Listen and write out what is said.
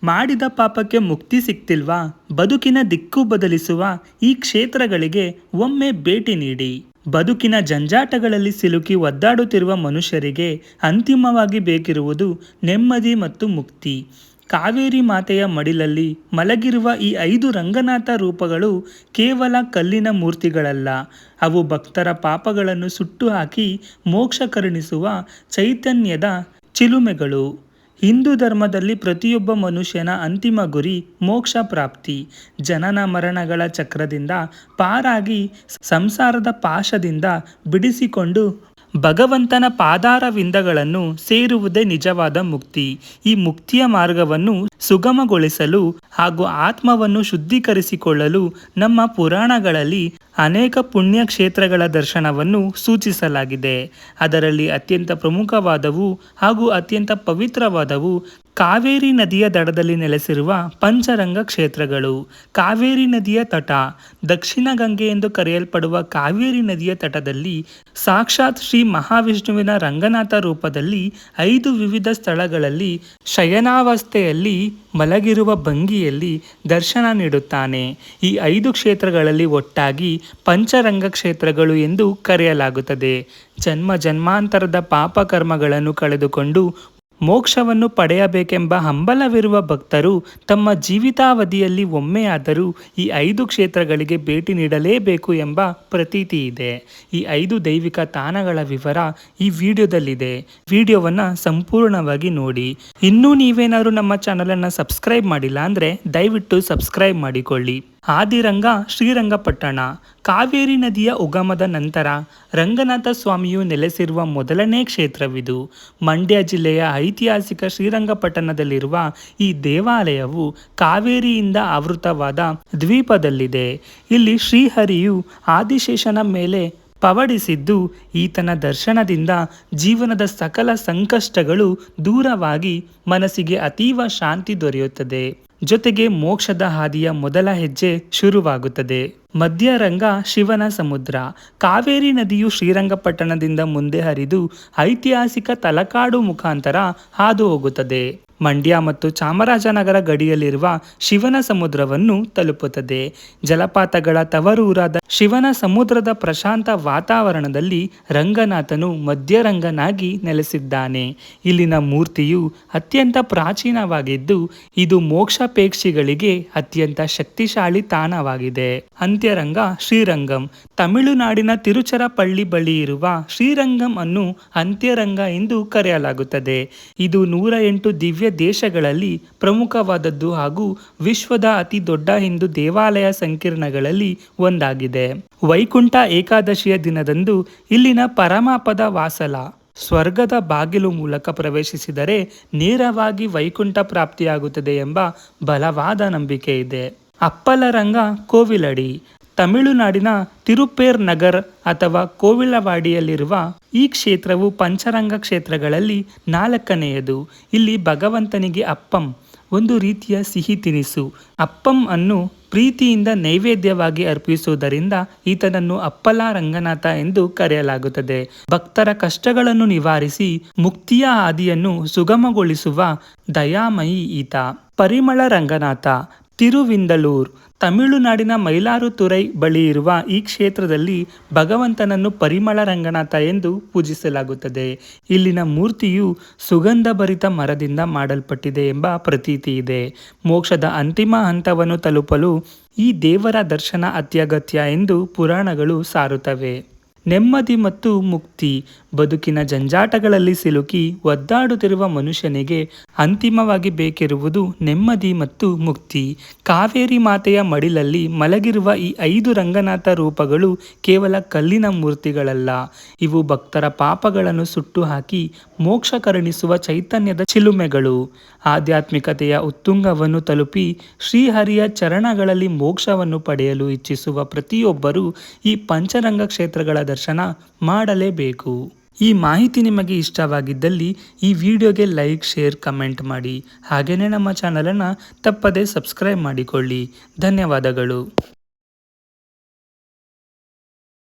ಮಾಡಿದ ಪಾಪಕ್ಕೆ ಮುಕ್ತಿ ಸಿಕ್ತಿಲ್ವಾ? ಬದುಕಿನ ದಿಕ್ಕು ಬದಲಿಸುವ ಈ ಕ್ಷೇತ್ರಗಳಿಗೆ ಒಮ್ಮೆ ಭೇಟಿ ನೀಡಿ. ಬದುಕಿನ ಜಂಜಾಟಗಳಲ್ಲಿ ಸಿಲುಕಿ ಒದ್ದಾಡುತ್ತಿರುವ ಮನುಷ್ಯರಿಗೆ ಅಂತಿಮವಾಗಿ ಬೇಕಿರುವುದು ನೆಮ್ಮದಿ ಮತ್ತು ಮುಕ್ತಿ. ಕಾವೇರಿ ಮಾತೆಯ ಮಡಿಲಲ್ಲಿ ಮಲಗಿರುವ ಈ 5 ರಂಗನಾಥ ರೂಪಗಳು ಕೇವಲ ಕಲ್ಲಿನ ಮೂರ್ತಿಗಳಲ್ಲ. ಅವು ಭಕ್ತರ ಪಾಪಗಳನ್ನು ಸುಟ್ಟು ಹಾಕಿ ಮೋಕ್ಷ ಕರುಣಿಸುವ ಚೈತನ್ಯದ ಚಿಲುಮೆಗಳು. ಹಿಂದೂ ಧರ್ಮದಲ್ಲಿ ಪ್ರತಿಯೊಬ್ಬ ಮನುಷ್ಯನ ಅಂತಿಮ ಗುರಿ ಮೋಕ್ಷ ಪ್ರಾಪ್ತಿ. ಜನನ ಮರಣಗಳ ಚಕ್ರದಿಂದ ಪಾರಾಗಿ ಸಂಸಾರದ ಪಾಶದಿಂದ ಬಿಡಿಸಿಕೊಂಡು ಭಗವಂತನ ಪಾದಾರವಿಂದಗಳನ್ನು ಸೇರುವುದೇ ನಿಜವಾದ ಮುಕ್ತಿ. ಈ ಮುಕ್ತಿಯ ಮಾರ್ಗವನ್ನು ಸುಗಮಗೊಳಿಸಲು ಹಾಗೂ ಆತ್ಮವನ್ನು ಶುದ್ಧೀಕರಿಸಿಕೊಳ್ಳಲು ನಮ್ಮ ಪುರಾಣಗಳಲ್ಲಿ ಅನೇಕ ಪುಣ್ಯ ಕ್ಷೇತ್ರಗಳ ದರ್ಶನವನ್ನು ಸೂಚಿಸಲಾಗಿದೆ. ಅದರಲ್ಲಿ ಅತ್ಯಂತ ಪ್ರಮುಖವಾದವು ಹಾಗೂ ಅತ್ಯಂತ ಪವಿತ್ರವಾದವು ಕಾವೇರಿ ನದಿಯ ದಡದಲ್ಲಿ ನೆಲೆಸಿರುವ ಪಂಚರಂಗ ಕ್ಷೇತ್ರಗಳು. ಕಾವೇರಿ ನದಿಯ ತಟ, ದಕ್ಷಿಣ ಗಂಗೆ ಎಂದು ಕರೆಯಲ್ಪಡುವ ಕಾವೇರಿ ನದಿಯ ತಟದಲ್ಲಿ ಸಾಕ್ಷಾತ್ ಶ್ರೀ ಮಹಾವಿಷ್ಣುವಿನ ರಂಗನಾಥ ರೂಪದಲ್ಲಿ 5 ವಿವಿಧ ಸ್ಥಳಗಳಲ್ಲಿ ಶಯನಾವಸ್ಥೆಯಲ್ಲಿ ಮಲಗಿರುವ ಭಂಗಿಯಲ್ಲಿ ದರ್ಶನ ನೀಡುತ್ತಾನೆ. ಈ 5 ಕ್ಷೇತ್ರಗಳಲ್ಲಿ ಒಟ್ಟಾಗಿ ಪಂಚರಂಗ ಕ್ಷೇತ್ರಗಳು ಎಂದು ಕರೆಯಲಾಗುತ್ತದೆ. ಜನ್ಮ ಜನ್ಮಾಂತರದ ಪಾಪ ಕರ್ಮಗಳನ್ನು ಕಳೆದುಕೊಂಡು ಮೋಕ್ಷವನ್ನು ಪಡೆಯಬೇಕೆಂಬ ಹಂಬಲವಿರುವ ಭಕ್ತರು ತಮ್ಮ ಜೀವಿತಾವಧಿಯಲ್ಲಿ ಒಮ್ಮೆಯಾದರೂ ಈ 5 ಕ್ಷೇತ್ರಗಳಿಗೆ ಭೇಟಿ ನೀಡಲೇಬೇಕು ಎಂಬ ಪ್ರತೀತಿ ಇದೆ. ಈ 5 ದೈವಿಕ ತಾಣಗಳ ವಿವರ ಈ ವಿಡಿಯೋದಲ್ಲಿದೆ. ವಿಡಿಯೋವನ್ನು ಸಂಪೂರ್ಣವಾಗಿ ನೋಡಿ. ಇನ್ನೂ ನೀವೇನಾದರೂ ನಮ್ಮ ಚಾನಲನ್ನು ಸಬ್ಸ್ಕ್ರೈಬ್ ಮಾಡಿಲ್ಲ ಅಂದರೆ ದಯವಿಟ್ಟು ಸಬ್ಸ್ಕ್ರೈಬ್ ಮಾಡಿಕೊಳ್ಳಿ. ಆದಿರಂಗ ಶ್ರೀರಂಗಪಟ್ಟಣ. ಕಾವೇರಿ ನದಿಯ ಉಗಮದ ನಂತರ ರಂಗನಾಥ ಸ್ವಾಮಿಯು ನೆಲೆಸಿರುವ ಮೊದಲನೇ ಕ್ಷೇತ್ರವಿದು. ಮಂಡ್ಯ ಜಿಲ್ಲೆಯ ಐತಿಹಾಸಿಕ ಶ್ರೀರಂಗಪಟ್ಟಣದಲ್ಲಿರುವ ಈ ದೇವಾಲಯವು ಕಾವೇರಿಯಿಂದ ಆವೃತವಾದ ದ್ವೀಪದಲ್ಲಿದೆ. ಇಲ್ಲಿ ಶ್ರೀಹರಿಯು ಆದಿಶೇಷನ ಮೇಲೆ ಪವಡಿಸಿದ್ದು ಈತನ ದರ್ಶನದಿಂದ ಜೀವನದ ಸಕಲ ಸಂಕಷ್ಟಗಳು ದೂರವಾಗಿ ಮನಸ್ಸಿಗೆ ಅತೀವ ಶಾಂತಿ ದೊರೆಯುತ್ತದೆ. ಜೊತೆಗೆ ಮೋಕ್ಷದ ಹಾದಿಯ ಮೊದಲ ಹೆಜ್ಜೆ ಶುರುವಾಗುತ್ತದೆ. ಮಧ್ಯರಂಗ ಶಿವನ ಸಮುದ್ರ. ಕಾವೇರಿ ನದಿಯು ಶ್ರೀರಂಗಪಟ್ಟಣದಿಂದ ಮುಂದೆ ಹರಿದು ಐತಿಹಾಸಿಕ ತಲಕಾಡು ಮುಖಾಂತರ ಹಾದು ಹೋಗುತ್ತದೆ. ಮಂಡ್ಯ ಮತ್ತು ಚಾಮರಾಜನಗರ ಗಡಿಯಲ್ಲಿರುವ ಶಿವನ ಸಮುದ್ರವನ್ನು ತಲುಪುತ್ತದೆ. ಜಲಪಾತಗಳ ತವರೂರಾದ ಶಿವನ ಸಮುದ್ರದ ಪ್ರಶಾಂತ ವಾತಾವರಣದಲ್ಲಿ ರಂಗನಾಥನು ಮಧ್ಯರಂಗನಾಗಿ ನೆಲೆಸಿದ್ದಾನೆ. ಇಲ್ಲಿನ ಮೂರ್ತಿಯು ಅತ್ಯಂತ ಪ್ರಾಚೀನವಾಗಿದ್ದು ಇದು ಮೋಕ್ಷಾಪೇಕ್ಷಿಗಳಿಗೆ ಅತ್ಯಂತ ಶಕ್ತಿಶಾಲಿ ತಾಣವಾಗಿದೆ. ಅಂತ್ಯರಂಗ ಶ್ರೀರಂಗಂ. ತಮಿಳುನಾಡಿನ ತಿರುಚರಪಳ್ಳಿ ಬಳಿ ಇರುವ ಶ್ರೀರಂಗಂ ಅನ್ನು ಅಂತ್ಯರಂಗ ಎಂದು ಕರೆಯಲಾಗುತ್ತದೆ. ಇದು 108 ದಿವ್ಯ ದೇಶಗಳಲ್ಲಿ ಪ್ರಮುಖವಾದದ್ದು ಹಾಗೂ ವಿಶ್ವದ ಅತಿ ದೊಡ್ಡ ಹಿಂದೂ ದೇವಾಲಯ ಸಂಕೀರ್ಣಗಳಲ್ಲಿ ಒಂದಾಗಿದೆ. ವೈಕುಂಠ ಏಕಾದಶಿಯ ದಿನದಂದು ಇಲ್ಲಿನ ಪರಮಪದ ವಾಸಲ ಸ್ವರ್ಗದ ಬಾಗಿಲು ಮೂಲಕ ಪ್ರವೇಶಿಸಿದರೆ ನೇರವಾಗಿ ವೈಕುಂಠ ಪ್ರಾಪ್ತಿಯಾಗುತ್ತದೆ ಎಂಬ ಬಲವಾದ ನಂಬಿಕೆ ಇದೆ. ಅಪ್ಪಲರಂಗ ಕೋವಿಲಡಿ. ತಮಿಳುನಾಡಿನ ತಿರುಪೇರ್ ನಗರ್ ಅಥವಾ ಕೋವಿಲವಾಡಿಯಲ್ಲಿರುವ ಈ ಕ್ಷೇತ್ರವು ಪಂಚರಂಗ ಕ್ಷೇತ್ರಗಳಲ್ಲಿ 4ನೆಯದು. ಇಲ್ಲಿ ಭಗವಂತನಿಗೆ ಅಪ್ಪಂ ಒಂದು ರೀತಿಯ ಸಿಹಿ ತಿನಿಸು. ಅಪ್ಪಂ ಅನ್ನು ಪ್ರೀತಿಯಿಂದ ನೈವೇದ್ಯವಾಗಿ ಅರ್ಪಿಸುವುದರಿಂದ ಈತನನ್ನು ಅಪ್ಪಲ ರಂಗನಾಥ ಎಂದು ಕರೆಯಲಾಗುತ್ತದೆ. ಭಕ್ತರ ಕಷ್ಟಗಳನ್ನು ನಿವಾರಿಸಿ ಮುಕ್ತಿಯ ಹಾದಿಯನ್ನು ಸುಗಮಗೊಳಿಸುವ ದಯಾಮಯಿ ಈತ. ಪರಿಮಳ ರಂಗನಾಥ. ತಿರುವಿಂದಲೂರ್. ತಮಿಳುನಾಡಿನ ಮೈಲಾರುತುರೈ ಬಳಿ ಇರುವ ಈ ಕ್ಷೇತ್ರದಲ್ಲಿ ಭಗವಂತನನ್ನು ಪರಿಮಳ ರಂಗನಾಥ ಎಂದು ಪೂಜಿಸಲಾಗುತ್ತದೆ. ಇಲ್ಲಿನ ಮೂರ್ತಿಯು ಸುಗಂಧಭರಿತ ಮರದಿಂದ ಮಾಡಲ್ಪಟ್ಟಿದೆ ಎಂಬ ಪ್ರತೀತಿ ಇದೆ. ಮೋಕ್ಷದ ಅಂತಿಮ ಹಂತವನ್ನು ತಲುಪಲು ಈ ದೇವರ ದರ್ಶನ ಅತ್ಯಗತ್ಯ ಎಂದು ಪುರಾಣಗಳು ಸಾರುತ್ತವೆ. ನೆಮ್ಮದಿ ಮತ್ತು ಮುಕ್ತಿ. ಬದುಕಿನ ಜಂಜಾಟಗಳಲ್ಲಿ ಸಿಲುಕಿ ಒದ್ದಾಡುತ್ತಿರುವ ಮನುಷ್ಯನಿಗೆ ಅಂತಿಮವಾಗಿ ಬೇಕಿರುವುದು ನೆಮ್ಮದಿ ಮತ್ತು ಮುಕ್ತಿ. ಕಾವೇರಿ ಮಾತೆಯ ಮಡಿಲಲ್ಲಿ ಮಲಗಿರುವ ಈ 5 ರಂಗನಾಥ ರೂಪಗಳು ಕೇವಲ ಕಲ್ಲಿನ ಮೂರ್ತಿಗಳಲ್ಲ. ಇವು ಭಕ್ತರ ಪಾಪಗಳನ್ನು ಸುಟ್ಟು ಹಾಕಿ ಮೋಕ್ಷ ಕರುಣಿಸುವ ಚೈತನ್ಯದ ಚಿಲುಮೆಗಳು. ಆಧ್ಯಾತ್ಮಿಕತೆಯ ಉತ್ತುಂಗವನ್ನು ತಲುಪಿ ಶ್ರೀಹರಿಯ ಚರಣಗಳಲ್ಲಿ ಮೋಕ್ಷವನ್ನು ಪಡೆಯಲು ಇಚ್ಛಿಸುವ ಪ್ರತಿಯೊಬ್ಬರೂ ಈ ಪಂಚರಂಗ ಕ್ಷೇತ್ರಗಳ ದರ್ಶನ ಮಾಡಲೇಬೇಕು. ಈ ಮಾಹಿತಿ ನಿಮಗೆ ಇಷ್ಟವಾಗಿದ್ದಲ್ಲಿ ಈ ವಿಡಿಯೋಗೆ ಲೈಕ್, ಶೇರ್, ಕಮೆಂಟ್ ಮಾಡಿ. ಹಾಗೆಯೇ ನಮ್ಮ ಚಾನಲನ್ನು ತಪ್ಪದೇ ಸಬ್ಸ್ಕ್ರೈಬ್ ಮಾಡಿಕೊಳ್ಳಿ. ಧನ್ಯವಾದಗಳು.